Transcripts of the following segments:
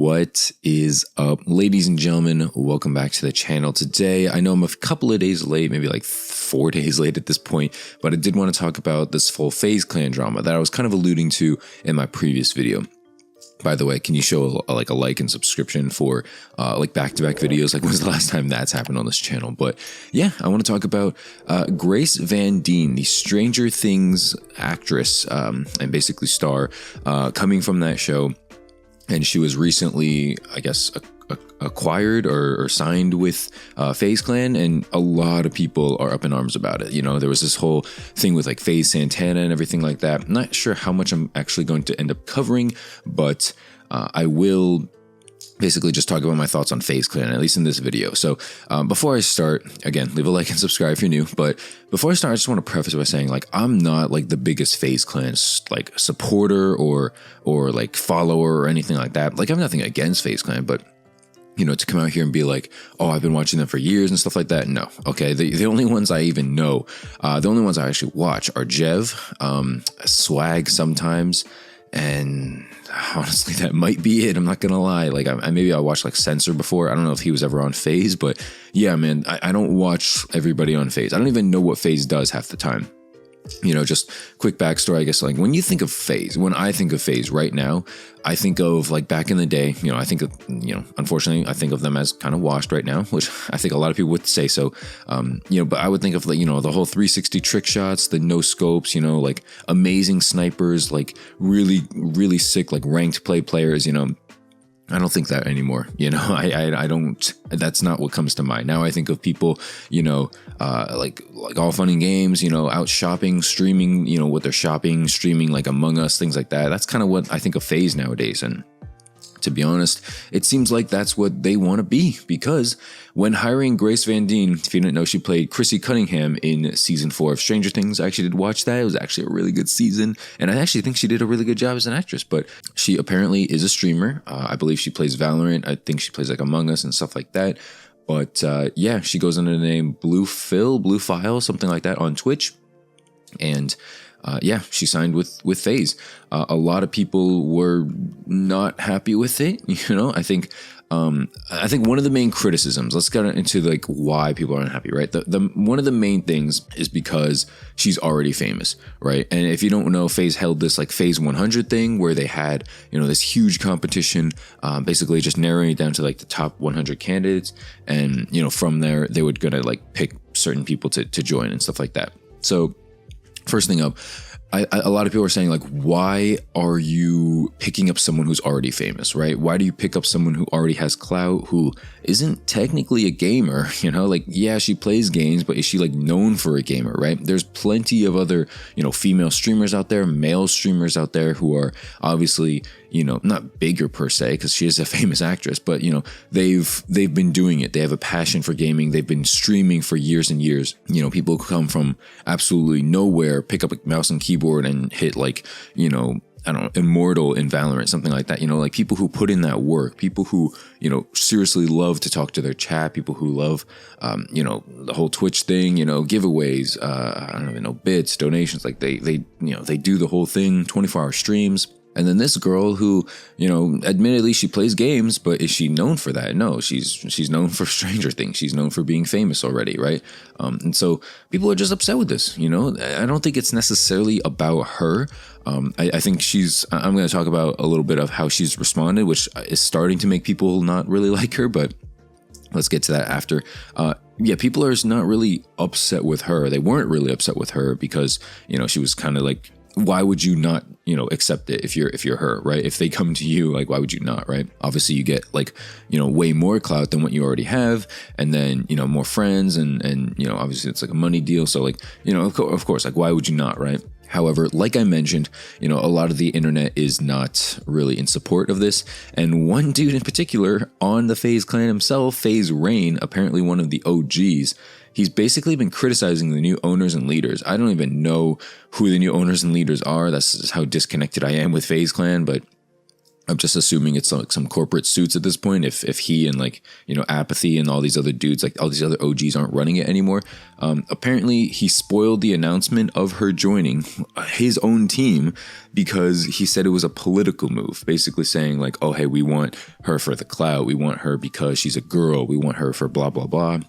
What is up, ladies and gentlemen? Welcome back to the channel. Today, I know I'm a couple of days late, maybe like 4 days late at this point, but I did want to talk about this full FaZe Clan drama that I was kind of alluding to in my previous video. By the way, can you show a like and subscription for like back-to-back videos? Like, when's the last time that's happened on this channel? But yeah, I want to talk about Grace Van Dien, the Stranger Things actress and basically star, coming from that show. And she was recently, I guess, acquired or signed with FaZe Clan, and a lot of people are up in arms about it. You know, there was this whole thing with like FaZe Santana and everything like that. I'm not sure how much I'm actually going to end up covering, but I will basically just talk about my thoughts on FaZe Clan, at least in this video. So before I start, again, leave a like and subscribe if you're new. But before I start, I just want to preface by saying, like, I'm not like the biggest FaZe Clan like supporter or like follower or anything like that. Like, I have nothing against FaZe Clan, but you know, to come out here and be like, oh, I've been watching them for years and stuff like that. No. Okay. The only ones I even know, the only ones I actually watch are Jev, Swag sometimes. And honestly, that might be it. I'm not gonna lie. Like, maybe I watched like Censor before. I don't know if he was ever on FaZe, but yeah, man, I don't watch everybody on FaZe. I don't even know what FaZe does half the time. You know, just quick backstory, I guess. Like, when you think of FaZe, when I think of FaZe right now, I think of like back in the day. You know, I think of, you know, unfortunately, I think of them as kind of washed right now, which I think a lot of people would say so. You know, but I would think of, like, you know, the whole 360 trick shots, the no scopes, you know, like amazing snipers, like really sick, like ranked players, you know. I don't think that anymore. You know, I don't, that's not what comes to mind. Now I think of people, you know, like all fun and games, you know, out shopping, streaming, you know, what they're shopping, streaming, like Among Us, things like that. That's kind of what I think of FaZe nowadays. And to be honest, it seems like that's what they want to be, because when hiring Grace Van Dien, if you didn't know, she played Chrissy Cunningham in season 4 of Stranger Things. I actually did watch that. It was actually a really good season, and I actually think she did a really good job as an actress. But she apparently is a streamer. I believe she plays Valorant. I think she plays like Among Us and stuff like that. But yeah, she goes under the name Blue File, something like that on Twitch. And yeah, she signed with FaZe. A lot of people were not happy with it. You know, I think one of the main criticisms, let's get into like why people aren't happy, right? The one of the main things is because she's already famous, right? And if you don't know, FaZe held this like FaZe 100 thing where they had, you know, this huge competition, basically just narrowing it down to like the top 100 candidates. And, you know, from there, they would gonna like pick certain people to join and stuff like that. So first thing up, a lot of people are saying, like, why are you picking up someone who's already famous, right? Why do you pick up someone who already has clout, who isn't technically a gamer? You know, like, yeah, she plays games, but is she like known for a gamer, right? There's plenty of other, you know, female streamers out there, male streamers out there who are obviously, you know, not bigger per se, because she is a famous actress, but, you know, they've been doing it. They have a passion for gaming. They've been streaming for years and years. You know, people who come from absolutely nowhere, pick up a mouse and keyboard and hit, like, you know, I don't know, immortal in Valorant, something like that. You know, like people who put in that work, people who, you know, seriously love to talk to their chat, people who love, you know, the whole Twitch thing, you know, giveaways, I don't even know, bits, donations, like they, you know, they do the whole thing, 24-hour streams. And then this girl who, you know, admittedly she plays games, but is she known for that? No, she's known for Stranger Things. She's known for being famous already, right? And so people are just upset with this, you know? I don't think it's necessarily about her. I think I'm going to talk about a little bit of how she's responded, which is starting to make people not really like her, but let's get to that after. Yeah, people are not really upset with her. They weren't really upset with her because, you know, she was kind of like, why would you not, you know, accept it if you're her, right? If they come to you, like, why would you not, right? Obviously, you get, like, you know, way more clout than what you already have, and then, you know, more friends, and you know, obviously it's like a money deal. So, like, you know, of course, like, why would you not, right? However, like I mentioned, you know, a lot of the internet is not really in support of this. And one dude in particular on the FaZe Clan himself, FaZe Rain, apparently one of the OGs, he's basically been criticizing the new owners and leaders. I don't even know who the new owners and leaders are. That's just how disconnected I am with FaZe Clan. But I'm just assuming it's like some corporate suits at this point. If he and like, you know, Apathy and all these other dudes, like all these other OGs aren't running it anymore. Apparently he spoiled the announcement of her joining his own team because he said it was a political move, basically saying like, oh, hey, we want her for the clout. We want her because she's a girl. We want her for blah, blah, blah,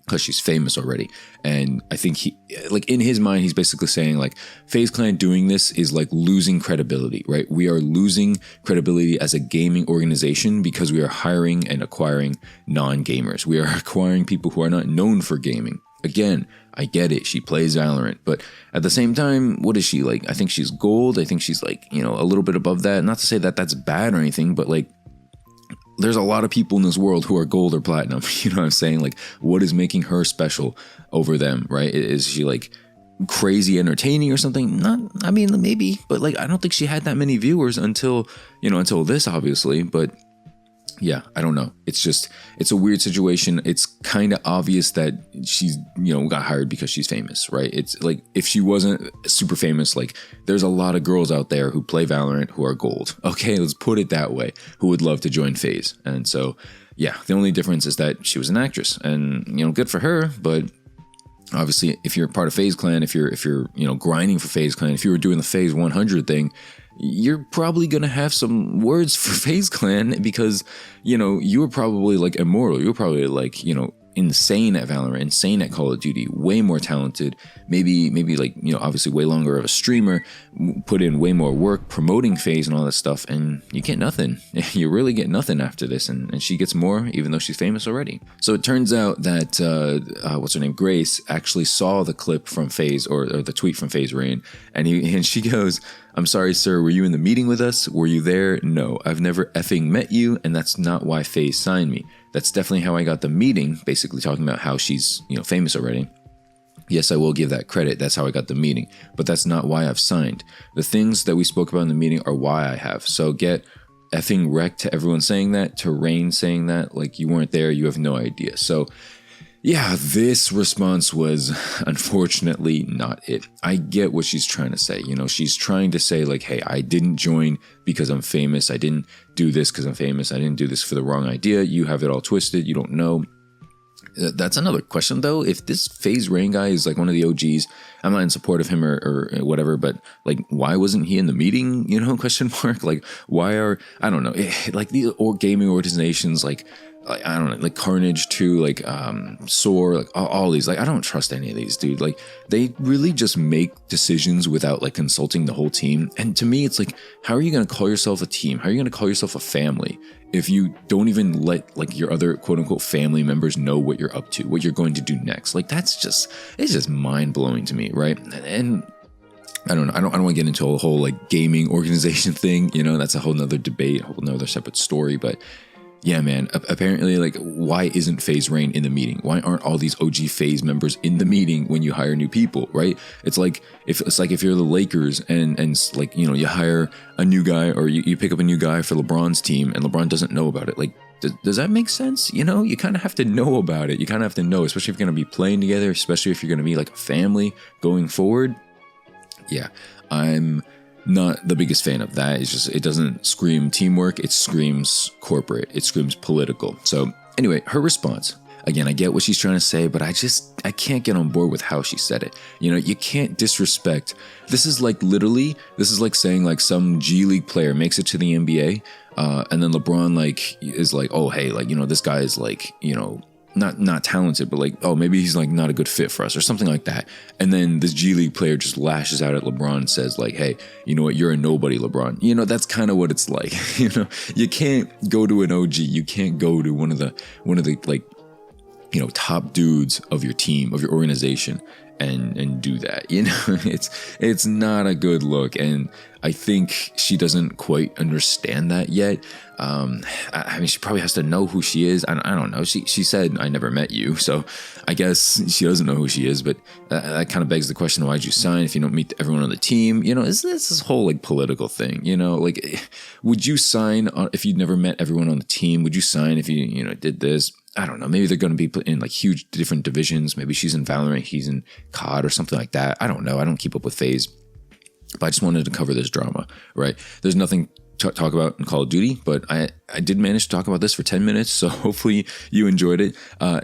because she's famous already. And I think he, like in his mind, he's basically saying like FaZe Clan doing this is like losing credibility, right? We are losing credibility as a gaming organization because we are hiring and acquiring non-gamers. We are acquiring people who are not known for gaming. Again, I get it. She plays Valorant, but at the same time, what is she like? I think she's gold. I think she's like, you know, a little bit above that. Not to say that that's bad or anything, but like, there's a lot of people in this world who are gold or platinum. You know what I'm saying? Like, what is making her special over them, right? Is she like crazy entertaining or something? Not, I mean, maybe, but like, I don't think she had that many viewers until, you know, until this, obviously. But yeah, I don't know. It's just, it's a weird situation. It's kind of obvious that she's, you know, got hired because she's famous, right? It's like, if she wasn't super famous, like there's a lot of girls out there who play Valorant who are gold. Okay, let's put it that way, who would love to join FaZe. And so, yeah, the only difference is that she was an actress and, you know, good for her. But obviously, if you're part of FaZe Clan, if you're, you know, grinding for FaZe Clan, if you were doing the FaZe 100 thing, you're probably going to have some words for FaZe Clan because, you know, you were probably like immortal. You were probably like, you know, insane at Valorant, insane at Call of Duty, way more talented, maybe like, you know, obviously way longer of a streamer, put in way more work promoting FaZe and all that stuff, and you get nothing. You really get nothing after this, and she gets more even though she's famous already. So it turns out that what's her name, Grace, actually saw the clip from FaZe or the tweet from FaZe Rain, and she goes, "I'm sorry, sir, were you in the meeting with us? Were you there? No, I've never effing met you, and that's not why FaZe signed me. That's definitely how I got the meeting," basically talking about how she's, you know, famous already. "Yes, I will give that credit. That's how I got the meeting, but that's not why I've signed. The things that we spoke about in the meeting are why I have. So get effing wrecked to everyone saying that, to Rain saying that, like you weren't there, you have no idea." So yeah, this response was unfortunately not it. I get what she's trying to say. You know, she's trying to say like, hey, I didn't join because I'm famous. I didn't do this because I'm famous. I didn't do this for the wrong idea. You have it all twisted. You don't know. That's another question though. If this FaZe Rain guy is like one of the OGs, I'm not in support of him or whatever, but like, why wasn't he in the meeting? You know, question mark. Like, why are, I don't know, like these gaming organizations, like I don't know, like Carnage too, like SOAR, like all these, like I don't trust any of these, dude. Like they really just make decisions without like consulting the whole team. And to me, it's like, how are you going to call yourself a team? How are you going to call yourself a family if you don't even let like your other quote unquote family members know what you're up to, what you're going to do next? Like that's just, it's just mind blowing to me, right? And I don't know. I don't want to get into a whole like gaming organization thing. You know, that's a whole nother debate, a whole nother separate story, but yeah, man, apparently, like, why isn't FaZe Rain in the meeting? Why aren't all these OG FaZe members in the meeting when you hire new people, right? It's like if you're the Lakers and like, you know, you hire a new guy or you pick up a new guy for LeBron's team and LeBron doesn't know about it. Like, does that make sense? You know, you kind of have to know about it. You kind of have to know, especially if you're going to be playing together, especially if you're going to be like a family going forward. Yeah, I'm not the biggest fan of that. It's just, it doesn't scream teamwork. It screams corporate. It screams political. So anyway, her response, again, I get what she's trying to say, but I can't get on board with how she said it. You know, you can't disrespect. This is like saying like some G League player makes it to the NBA, and then LeBron like is like, oh, hey, like, you know, this guy is like, you know, not talented, but like, oh, maybe he's like not a good fit for us or something like that. And then this G League player just lashes out at LeBron and says like, hey, you know what, you're a nobody, LeBron. You know, that's kind of what it's like. You know, you can't go to an OG. You can't go to one of the like, you know, top dudes of your team, of your organization, and do that. You know, it's not a good look. And I think she doesn't quite understand that yet. I mean, she probably has to know who she is. I don't know. She said, I never met you. So I guess she doesn't know who she is, but that kind of begs the question, why'd you sign if you don't meet everyone on the team? You know, is this whole like political thing, you know, like, would you sign if you'd never met everyone on the team? Would you sign if you know, did this? I don't know. Maybe they're going to be in like huge different divisions. Maybe she's in Valorant, he's in COD or something like that. I don't know. I don't keep up with FaZe, but I just wanted to cover this drama, right? There's nothing talk about in Call of Duty, but I did manage to talk about this for 10 minutes, so hopefully you enjoyed it.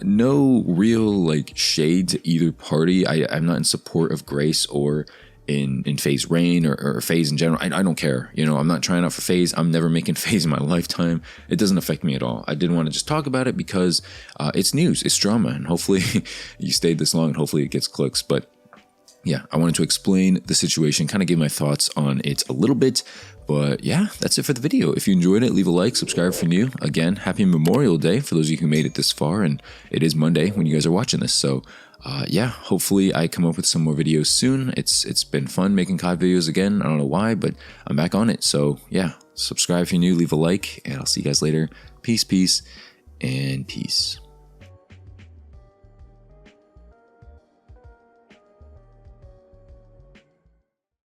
No real like shade to either party. I'm not in support of Grace or in FaZe Rain or FaZe in general. I don't care. You know, I'm not trying out for FaZe. I'm never making FaZe in my lifetime. It doesn't affect me at all. I did want to just talk about it because it's news, it's drama, and hopefully you stayed this long and hopefully it gets clicks. But yeah, I wanted to explain the situation, kind of give my thoughts on it a little bit. But yeah, that's it for the video. If you enjoyed it, leave a like, subscribe if you're new. Again, happy Memorial Day for those of you who made it this far, and it is Monday when you guys are watching this. So yeah, hopefully I come up with some more videos soon. It's been fun making COD videos again. I don't know why, but I'm back on it. So yeah, subscribe if you're new, leave a like, and I'll see you guys later. Peace, and peace.